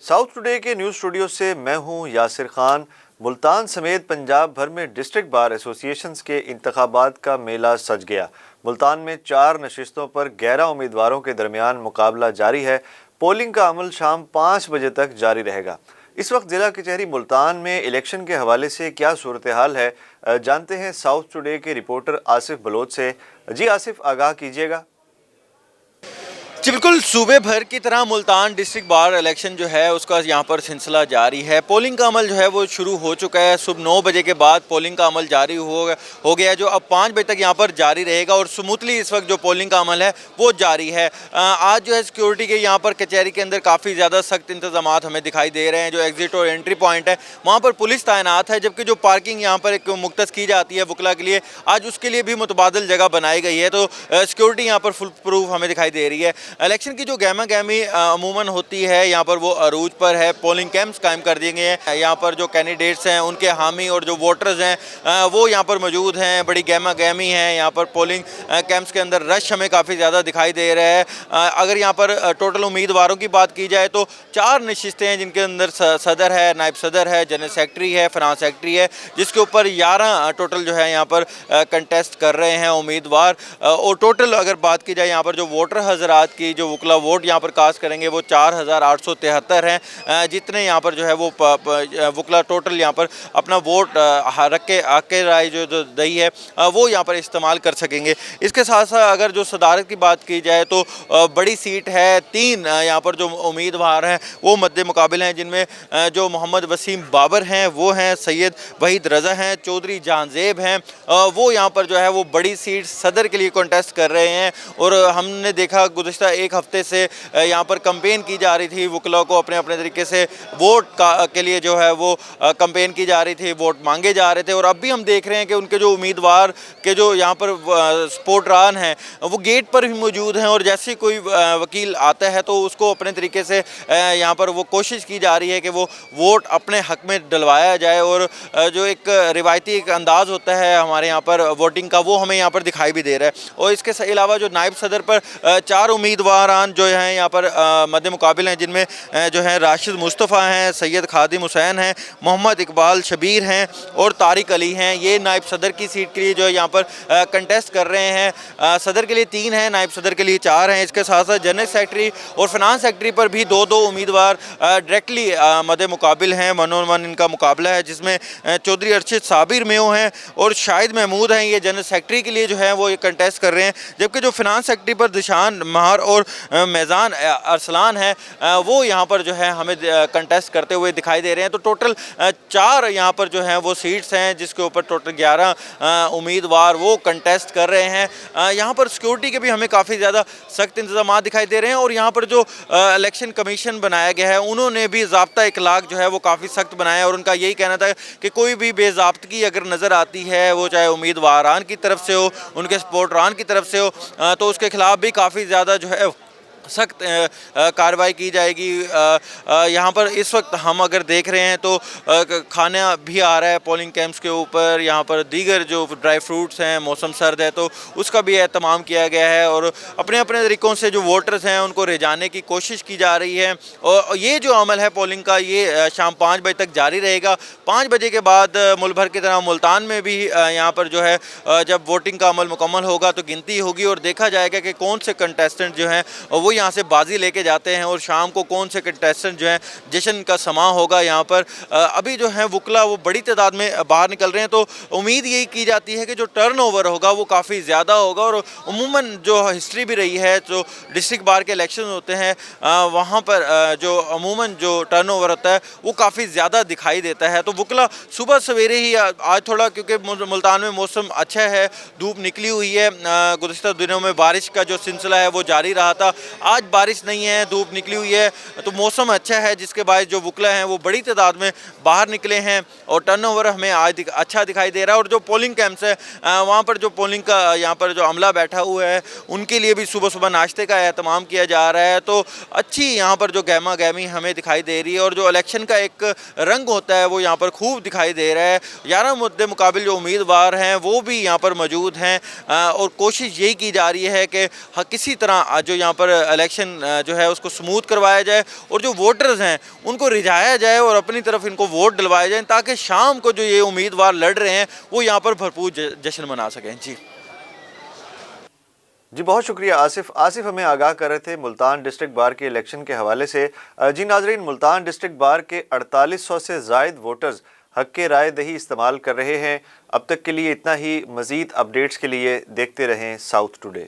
South today के news studio से मैं हूं यासिर खान। मुल्तान समेत पंजाब भर में डिस्ट्रिक्ट बार एसोसिएशंस के इंतखाबात का मेला सज गया। मुल्तान में 4 नशिस्तों पर 11 उम्मीदवारों के दरमियान मुकाबला जारी है। पोलिंग का अमल शाम 5 बजे तक जारी रहेगा। इस वक्त जिला कचहरी मुल्तान में इलेक्शन के हवाले से क्या सूरत हाल है, जानते हैं साउथ टुडे के रिपोर्टर आसिफ बलोच से। जी आसिफ, आगाह कीजिएगा। जी बिल्कुल, सूबे भर की तरह मुल्तान डिस्ट्रिक्ट बार इलेक्शन जो है उसका यहाँ पर सिलसिला जारी है। पोलिंग का अमल जो है वो शुरू हो चुका है। सुबह 9 बजे के बाद पोलिंग का अमल जारी हो गया, जो अब 5 बजे तक यहाँ पर जारी रहेगा और स्मूथली इस वक्त जो पोलिंग का अमल है वो जारी है। आज जो है सिक्योरिटी के यहाँ पर कचहरी के अंदर काफ़ी ज़्यादा सख्त इंतजाम हमें दिखाई दे रहे हैं। जो एग्जिट और एंट्री पॉइंट है वहाँ पर पुलिस तैनात है, जबकि जो पार्किंग यहाँ पर एक मुख्तस की जाती है वकला के लिए, आज उसके लिए भी मुतबादल जगह बनाई गई है। तो सिक्योरिटी यहाँ पर फुल प्रूफ हमें दिखाई दे रही है। इलेक्शन की जो गहमा गहमी अमूमन होती है यहाँ पर वो अरूज पर है। पोलिंग कैंप्स कायम कर दिए गए हैं। यहाँ पर जो कैंडिडेट्स हैं उनके हामी और जो वोटर्स हैं वो यहाँ पर मौजूद हैं। बड़ी गहमा गहमी है यहाँ पर। पोलिंग कैंप्स के अंदर रश हमें काफ़ी ज़्यादा दिखाई दे रहा है। अगर यहाँ पर टोटल उम्मीदवारों की बात की जाए तो 4 नशिस्तें हैं, जिनके अंदर सदर है, नायब सदर है, जनरल सेक्रेटरी है, फाइनेंस सेक्रेटरी है, जिसके ऊपर 11 टोटल जो है यहाँ पर कंटेस्ट कर रहे हैं उम्मीदवार। और टोटल अगर बात की जाए यहाँ पर जो वोटर हजरात की जो वकला वोट यहाँ पर कास्ट करेंगे वो 4873 हैं। जितने यहाँ पर जो है वो वकला टोटल यहाँ पर अपना वोट रख के आके राय जो दही है वो यहाँ पर इस्तेमाल कर सकेंगे। इसके साथ साथ अगर जो सदारत की बात की जाए तो बड़ी सीट है। 3 यहाँ पर जो उम्मीदवार हैं वो मद्दे मुकाबिल हैं, जिनमें जो मोहम्मद वसीम बाबर हैं वो हैं, सैयद वहीद रज़ा हैं, चौधरी जहांजेब हैं। वो यहाँ पर जो है वो बड़ी सीट सदर के लिए कॉन्टेस्ट कर रहे हैं। और हमने देखा गुज़िश्ता एक हफ्ते से यहाँ पर कंपेन की जा रही थी, वकला को अपने अपने तरीके से वोट के लिए जो है वो कंपेन की जा रही थी, वोट मांगे जा रहे थे। और अब भी हम देख रहे हैं कि उनके जो उम्मीदवार के जो यहाँ पर सपोर्टरान हैं वो गेट पर भी मौजूद हैं। और जैसे कोई वकील आता है तो उसको अपने तरीके से यहाँ पर वो कोशिश की जा रही है कि वो वोट अपने हक में डलवाया जाए। और जो एक रिवायती एक अंदाज़ होता है हमारे यहाँ पर वोटिंग का, वो हमें यहाँ पर दिखाई भी दे रहा है। और इसके अलावा जो नायब सदर पर 4 उम्मीदवारान जो हैं यहाँ पर मद्दे मुकाबिल हैं, जिनमें जो है राशिद मुस्तफ़ा हैं, सैयद खादिम हुसैन हैं, मोहम्मद इकबाल शबीर हैं और तारिक अली हैं। ये नायब सदर की सीट के लिए जो है यहाँ पर कंटेस्ट कर रहे हैं। सदर के लिए 3 हैं, नायब सदर के लिए 4 हैं। इसके साथ साथ जनरल सेक्रेटरी और फाइनेंस सेक्रेटरी पर भी 2-2 उम्मीदवार डायरेक्टली मद्दे मुकाबिल हैं। 1-on-1 इनका मुकाबला है, जिसमें चौधरी अरशद साबिर मेयो हैं और शाहिद महमूद हैं। ये जनरल सेक्रेटरी के लिए जो है वो ये कंटेस्ट कर रहे हैं। जबकि जो फाइनेंस सेक्रेटरी पर दिशान महार और मैज़ान अरसलान है वो यहाँ पर जो है हमें कंटेस्ट करते हुए दिखाई दे रहे हैं। तो टोटल 4 यहाँ पर जो हैं वो सीट्स हैं, जिसके ऊपर टोटल 11 उम्मीदवार वो कंटेस्ट कर रहे हैं। यहाँ पर सिक्योरिटी के भी हमें काफ़ी ज़्यादा सख्त इंतजाम दिखाई दे रहे हैं। और यहाँ पर जो इलेक्शन कमीशन बनाया गया है उन्होंने भी ज़ाब्ता इखलाक जो है वो काफ़ी सख्त बनाया है। और उनका यही कहना था कि कोई भी बेज़ाब्तगी अगर नज़र आती है, वो चाहे उम्मीदवारान की तरफ से हो, उनके सपोर्टरान की तरफ से हो, तो उसके खिलाफ भी काफ़ी ज़्यादा जो है सख्त कार्रवाई की जाएगी। यहाँ पर इस वक्त हम अगर देख रहे हैं तो खाना भी आ रहा है पोलिंग कैंप्स के ऊपर। यहाँ पर दीगर जो ड्राई फ्रूट्स हैं, मौसम सर्द है तो उसका भी एहतमाम किया गया है। और अपने अपने तरीक़ों से जो वोटर्स हैं उनको रिझाने की कोशिश की जा रही है। और ये जो अमल है पोलिंग का, ये शाम 5 बजे तक जारी रहेगा। 5 बजे के बाद मुल्क भर की तरह मुल्तान में भी यहाँ पर जो है जब वोटिंग का अमल मुकम्मल होगा तो गिनती होगी और देखा जाएगा कि कौन से कंटेस्टेंट जो हैं वो यहाँ से बाजी लेके जाते हैं और शाम को कौन से कंटेस्टेंट जो हैं जश्न का समा होगा। यहाँ पर अभी जो है वकला वो बड़ी तादाद में बाहर निकल रहे हैं। तो उम्मीद यही की जाती है कि जो टर्नओवर होगा वो काफ़ी ज़्यादा होगा। और उमूमन जो हिस्ट्री भी रही है, जो डिस्ट्रिक्ट बार के इलेक्शन होते हैं वहाँ पर जो अमूमन जो टर्नओवर होता है वो काफ़ी ज़्यादा दिखाई देता है। तो वकला सुबह सवेरे ही आज थोड़ा, क्योंकि मुल्तान में मौसम अच्छा है, धूप निकली हुई है। गुज़िश्ता दिनों में बारिश का जो सिलसिला है वो जारी रहा था। आज बारिश नहीं है, धूप निकली हुई है, तो मौसम अच्छा है, जिसके बाद जो वकला हैं वो बड़ी तादाद में बाहर निकले हैं और टर्नओवर हमें आज अच्छा दिखाई दे रहा है। और जो पोलिंग कैंप्स है वहाँ पर जो पोलिंग का यहाँ पर जो अमला बैठा हुआ है उनके लिए भी सुबह सुबह नाश्ते का एहतमाम किया जा रहा है। तो अच्छी यहाँ पर जो गहमा गहमी हमें दिखाई दे रही है। और जो इलेक्शन का एक रंग होता है वो यहाँ पर खूब दिखाई दे रहा है। 11 मुद्दे मुकाबिल जो उम्मीदवार हैं वो भी यहाँ पर मौजूद हैं और कोशिश यही की जा रही है कि किसी तरह जो यहाँ पर الیکشن جو ہے اس کو سموتھ کروایا جائے اور جو ووٹرز ہیں ان کو رجھایا جائے اور اپنی طرف ان کو ووٹ ڈلوائے جائیں تاکہ شام کو جو یہ امیدوار لڑ رہے ہیں وہ یہاں پر بھرپور جشن منا سکیں. جی بہت شکریہ آصف ہمیں آگاہ کر رہے تھے ملتان ڈسٹرکٹ بار کے الیکشن کے حوالے سے. جی ناظرین، ملتان ڈسٹرکٹ بار کے 4800 سے زائد ووٹرز حق رائے دہی استعمال کر رہے ہیں. اب تک کے لیے اتنا ہی. مزید اپڈیٹس کے لیے دیکھتے رہیں ساؤتھ ٹوڈے.